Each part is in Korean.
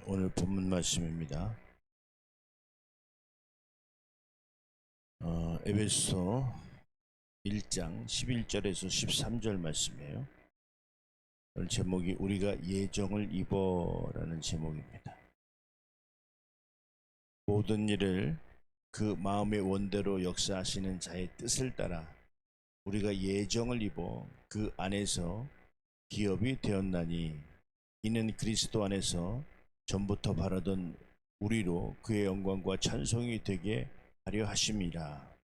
오늘 본문 말씀입니다. 에베소 1장 11절에서 13절 말씀이에요. 오늘 제목이 우리가 예정을 입어라는 제목입니다. 모든 일을 그 마음의 원대로 역사하시는 자의 뜻을 따라 우리가 예정을 입어 그 안에서 기업이 되었나니 이는 그리스도 안에서 전부터 바라던 우리로 그의 영광과 찬송이 되게 하려 하심이라.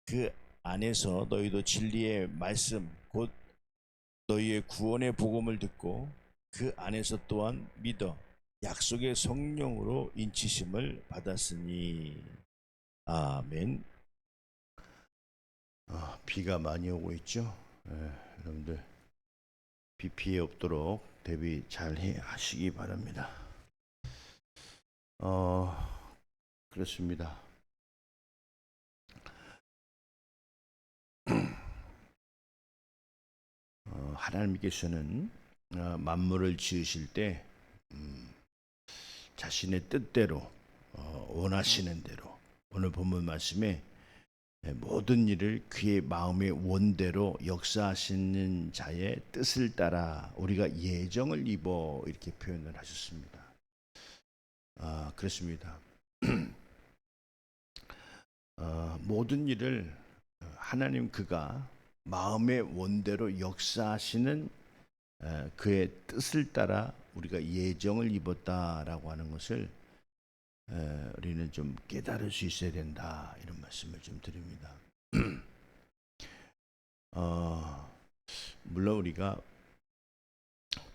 그 안에서 너희도 진리의 말씀 곧 너희의 구원의 복음을 듣고 그 안에서 또한 믿어 약속의 성령으로 인치심을 받았으니. 아멘. 비가 많이 오고 있죠. 여러분들 비 피해 없도록 대비 잘 하시기 바랍니다. 그렇습니다. 하나님께서는 만물을 지으실 때 자신의 뜻대로 원하시는 대로 오늘 본문 말씀에 모든 일을 그의 마음의 원대로 역사하시는 자의 뜻을 따라 우리가 예정을 입어 이렇게 표현을 하셨습니다. 그렇습니다. 모든 일을 하나님 그가 마음의 원대로 역사하시는 그의 뜻을 따라 우리가 예정을 입었다라고 하는 것을 우리는 좀 깨달을 수 있어야 된다, 이런 말씀을 좀 드립니다. 물론 우리가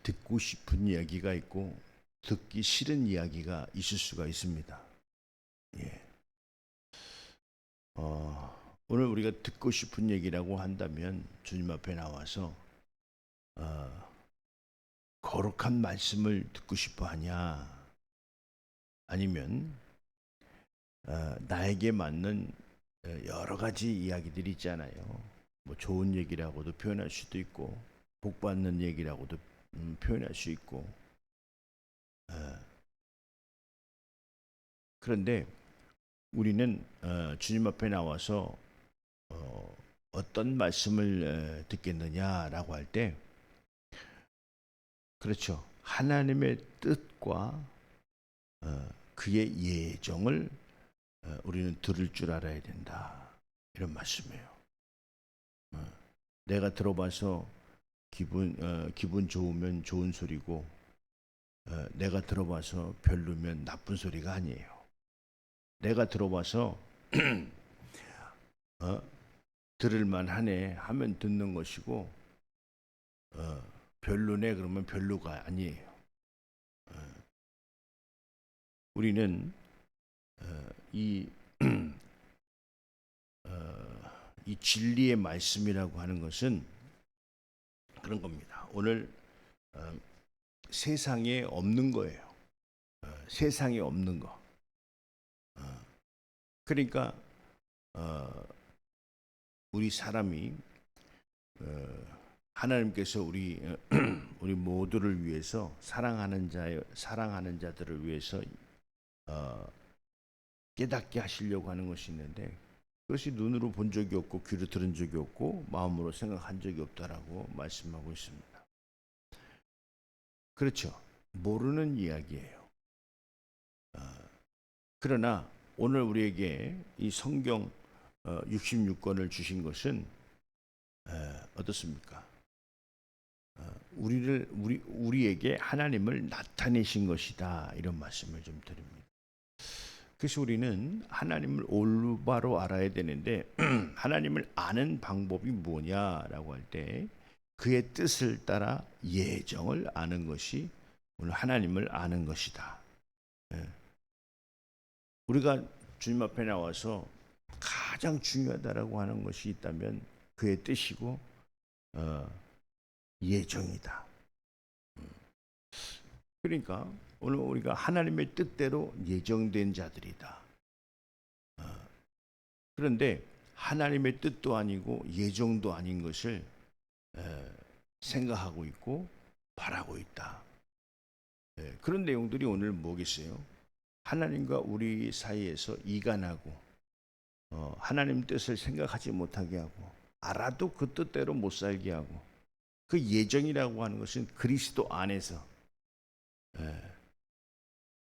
듣고 싶은 이야기가 있고 듣기 싫은 이야기가 있을 수가 있습니다. 예. 오늘 우리가 듣고 싶은 얘기라고 한다면 주님 앞에 나와서 거룩한 말씀을 듣고 싶어 하냐, 아니면 나에게 맞는 여러 가지 이야기들이 있잖아요. 뭐 좋은 얘기라고도 표현할 수도 있고 복 받는 얘기라고도 표현할 수 있고. 그런데 우리는 주님 앞에 나와서 어떤 말씀을 듣겠느냐라고 할 때, 그렇죠, 하나님의 뜻과 그의 예정을 우리는 들을 줄 알아야 된다, 이런 말씀이에요. 내가 들어봐서 기분 좋으면 좋은 소리고 내가 들어봐서 별로면 나쁜 소리가 아니에요. 내가 들어봐서 들을만 하네 하면 듣는 것이고 별로네 그러면 별로가 아니에요. 우리는 이 진리의 말씀이라고 하는 것은 그런 겁니다. 오늘 세상에 없는 거예요. 세상에 없는 거. 그러니까 우리 사람이 하나님께서 우리 모두를 위해서 사랑하는 자들을 위해서 깨닫게 하시려고 하는 것이 있는데, 그것이 눈으로 본 적이 없고 귀로 들은 적이 없고 마음으로 생각한 적이 없다라고 말씀하고 있습니다. 그렇죠. 모르는 이야기예요. 그러나 오늘 우리에게 이 성경 66권을 주신 것은 어떻습니까? 우리에게 하나님을 나타내신 것이다, 이런 말씀을 좀 드립니다. 그래서 우리는 하나님을 올바로 알아야 되는데 하나님을 아는 방법이 뭐냐라고 할 때 그의 뜻을 따라 예정을 아는 것이 오늘 하나님을 아는 것이다. 우리가 주님 앞에 나와서 가장 중요하다라고 하는 것이 있다면 그의 뜻이고 예정이다. 그러니까 오늘 우리가 하나님의 뜻대로 예정된 자들이다. 그런데 하나님의 뜻도 아니고 예정도 아닌 것을 생각하고 있고 바라고 있다. 그런 내용들이 오늘 뭐겠어요? 하나님과 우리 사이에서 이간하고 하나님 뜻을 생각하지 못하게 하고 알아도 그 뜻대로 못 살게 하고 그 예정이라고 하는 것은 그리스도 안에서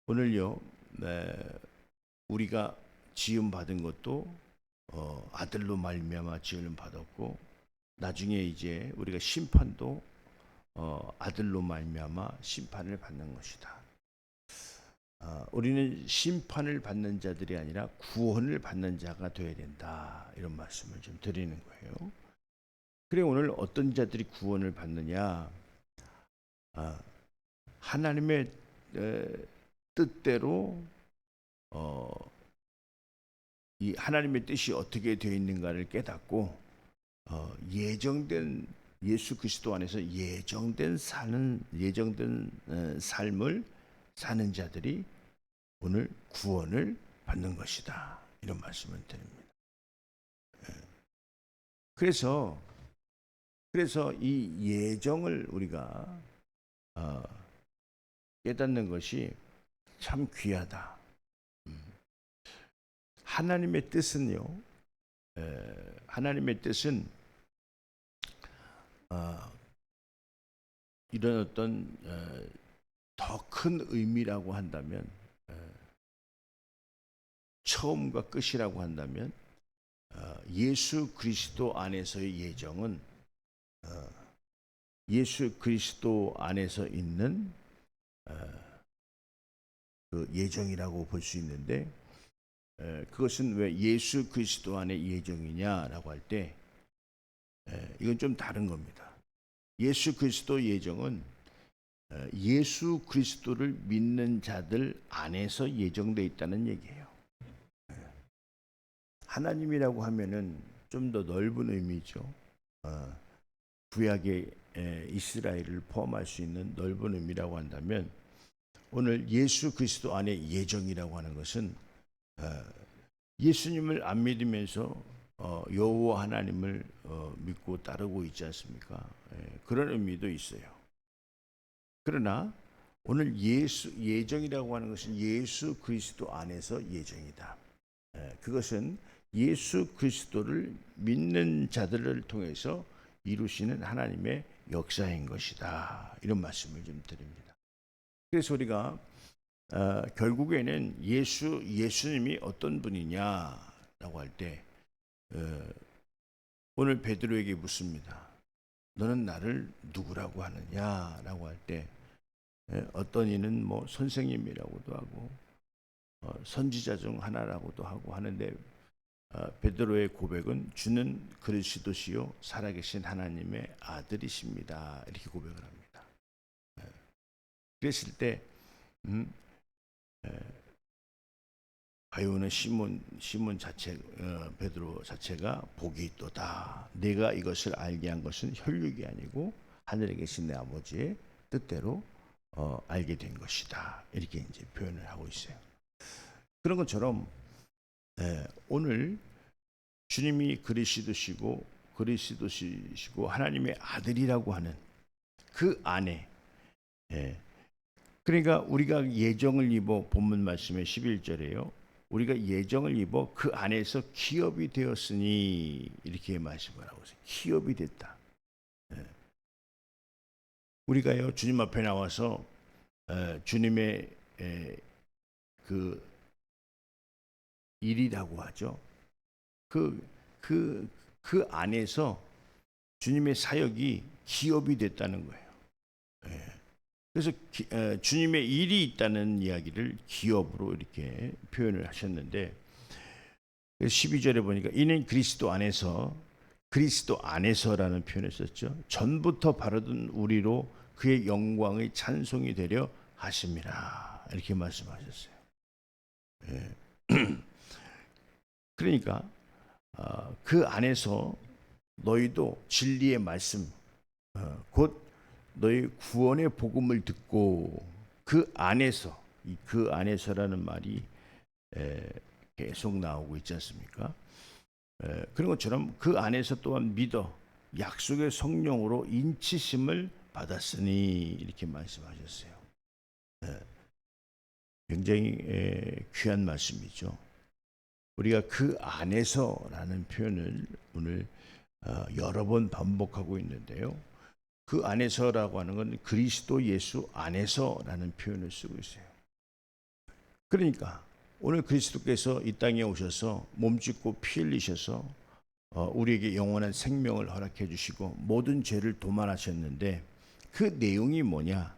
오늘요 우리가 지음 받은 것도 아들로 말미암아 지음을 받았고 나중에 이제 우리가 심판도 아들로 말미암아 심판을 받는 것이다. 우리는 심판을 받는 자들이 아니라 구원을 받는 자가 되어야 된다. 이런 말씀을 좀 드리는 거예요. 그래 오늘 어떤 자들이 구원을 받느냐? 하나님의 뜻대로 이 하나님의 뜻이 어떻게 되어 있는가를 깨닫고 예정된 예수 그리스도 안에서 예정된 삶을 사는 자들이 오늘 구원을 받는 것이다. 이런 말씀을 드립니다. 그래서 이 예정을 우리가 깨닫는 것이 참 귀하다. 하나님의 뜻은요. 하나님의 뜻은 이런 어떤 더 큰 의미라고 한다면 처음과 끝이라고 한다면 예수 그리스도 안에서의 예정은 예수 그리스도 안에서 있는 그 예정이라고 볼 수 있는데 그것은 왜 예수 그리스도 안의 예정이냐라고 할 때 이건 좀 다른 겁니다. 예수 그리스도 예정은 예수 그리스도를 믿는 자들 안에서 예정되어 있다는 얘기예요. 하나님이라고 하면은 좀 더 넓은 의미죠. 구약의 이스라엘을 포함할 수 있는 넓은 의미라고 한다면 오늘 예수 그리스도 안의 예정이라고 하는 것은 예수님을 안 믿으면서 여호와 하나님을 믿고 따르고 있지 않습니까? 그런 의미도 있어요. 그러나 오늘 예정이라고 하는 것은 예수 그리스도 안에서 예정이다. 그것은 예수 그리스도를 믿는 자들을 통해서 이루시는 하나님의 역사인 것이다. 이런 말씀을 좀 드립니다. 그래서 우리가 결국에는 예수님이 어떤 분이냐라고 할 때 오늘 베드로에게 묻습니다. 너는 나를 누구라고 하느냐라고 할 때 어떤 이는 뭐 선생님이라고도 하고 선지자 중 하나라고도 하고 하는데 베드로의 고백은 주는 그리스도시요 살아계신 하나님의 아들이십니다. 이렇게 고백을 합니다. 그랬을 때 바요는 시몬 자체 베드로 자체가 복이 있도다. 내가 이것을 알게 한 것은 혈육이 아니고 하늘에 계신 내 아버지의 뜻대로 알게 된 것이다. 이렇게 이제 표현을 하고 있어요. 그런 것처럼 오늘 주님이 그리스도시고 하나님의 아들이라고 하는 그 안에 그러니까 우리가 예정을 입어 본문 말씀의 11절에요. 우리가 예정을 입어 그 안에서 기업이 되었으니 이렇게 말씀을 하고 있어요. 기업이 됐다. 우리가요 주님 앞에 나와서 주님의 그 일이라고 하죠. 그 안에서 주님의 사역이 기업이 됐다는 거예요. 그래서 주님의 일이 있다는 이야기를 기업으로 이렇게 표현을 하셨는데 12절에 보니까 이는 그리스도 안에서라는 표현을 썼죠. 전부터 바르던 우리로 그의 영광의 찬송이 되려 하심이라 이렇게 말씀하셨어요. 그러니까 그 안에서 너희도 진리의 말씀 곧 너희 구원의 복음을 듣고 그 안에서라는 말이 계속 나오고 있지 않습니까? 그런 것처럼 그 안에서 또한 믿어 약속의 성령으로 인치심을 받았으니 이렇게 말씀하셨어요. 굉장히 귀한 말씀이죠. 우리가 그 안에서라는 표현을 오늘 여러 번 반복하고 있는데요. 그 안에서라고 하는 건 그리스도 예수 안에서라는 표현을 쓰고 있어요. 그러니까 오늘 그리스도께서 이 땅에 오셔서 몸짓고 피 흘리셔서 우리에게 영원한 생명을 허락해 주시고 모든 죄를 도말하셨는데 그 내용이 뭐냐?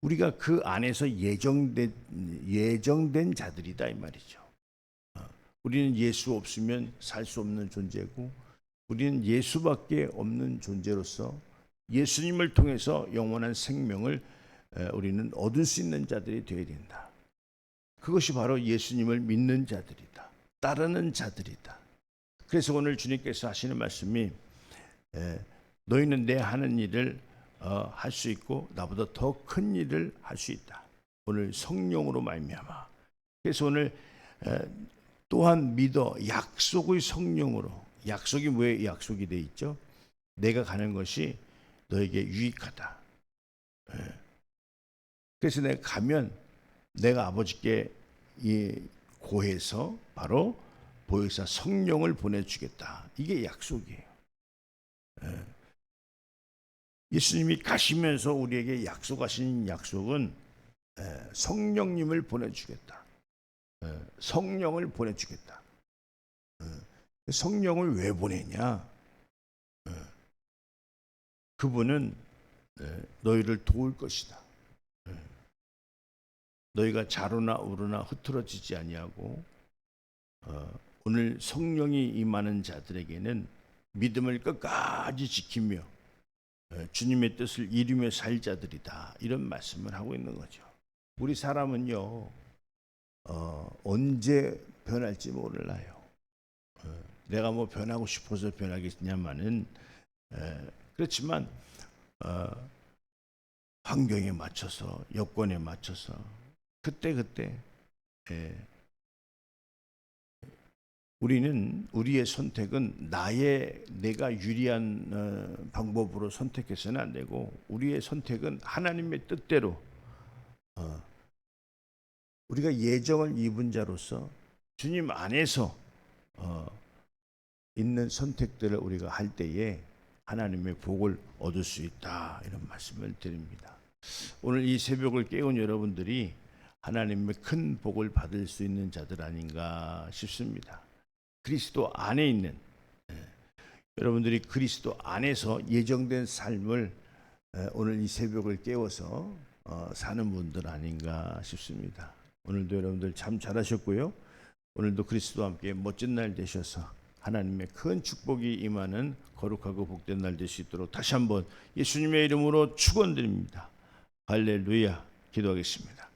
우리가 그 안에서 예정된 자들이다 이 말이죠. 우리는 예수 없으면 살 수 없는 존재고 우리는 예수밖에 없는 존재로서 예수님을 통해서 영원한 생명을 우리는 얻을 수 있는 자들이 되어야 된다. 그것이 바로 예수님을 믿는 자들이다. 따르는 자들이다. 그래서 오늘 주님께서 하시는 말씀이 너희는 내 하는 일을 할 수 있고 나보다 더 큰 일을 할 수 있다. 오늘 성령으로 말미암아. 그래서 오늘 또한 믿어 약속의 성령으로. 약속이 왜 약속이 돼 있죠? 내가 가는 것이 너에게 유익하다. 그래서 내가 가면 내가 아버지께 고해서 바로 보혜사 성령을 보내주겠다. 이게 약속이에요. 예수님이 가시면서 우리에게 약속하신 약속은 성령님을 보내주겠다. 성령을 보내주겠다. 성령을 왜 보내냐? 그분은 너희를 도울 것이다. 너희가 자로나 우로나 흐트러지지 아니하고 오늘 성령이 임하는 자들에게는 믿음을 끝까지 지키며 주님의 뜻을 이루며 살 자들이다. 이런 말씀을 하고 있는 거죠. 우리 사람은요 언제 변할지 몰라요. 내가 뭐 변하고 싶어서 변하겠냐마는 그렇지만 환경에 맞춰서 여건에 맞춰서 그때 우리는 우리의 선택은 내가 유리한 방법으로 선택해서는 안 되고 우리의 선택은 하나님의 뜻대로 우리가 예정을 입은 자로서 주님 안에서 있는 선택들을 우리가 할 때에 하나님의 복을 얻을 수 있다. 이런 말씀을 드립니다. 오늘 이 새벽을 깨운 여러분들이 하나님의 큰 복을 받을 수 있는 자들 아닌가 싶습니다. 그리스도 안에 있는 여러분들이 그리스도 안에서 예정된 삶을 오늘 이 새벽을 깨워서 사는 분들 아닌가 싶습니다. 오늘도 여러분들 참 잘하셨고요. 오늘도 그리스도와 함께 멋진 날 되셔서 하나님의 큰 축복이 임하는 거룩하고 복된 날 될 수 있도록 다시 한번 예수님의 이름으로 축원드립니다. 할렐루야. 기도하겠습니다.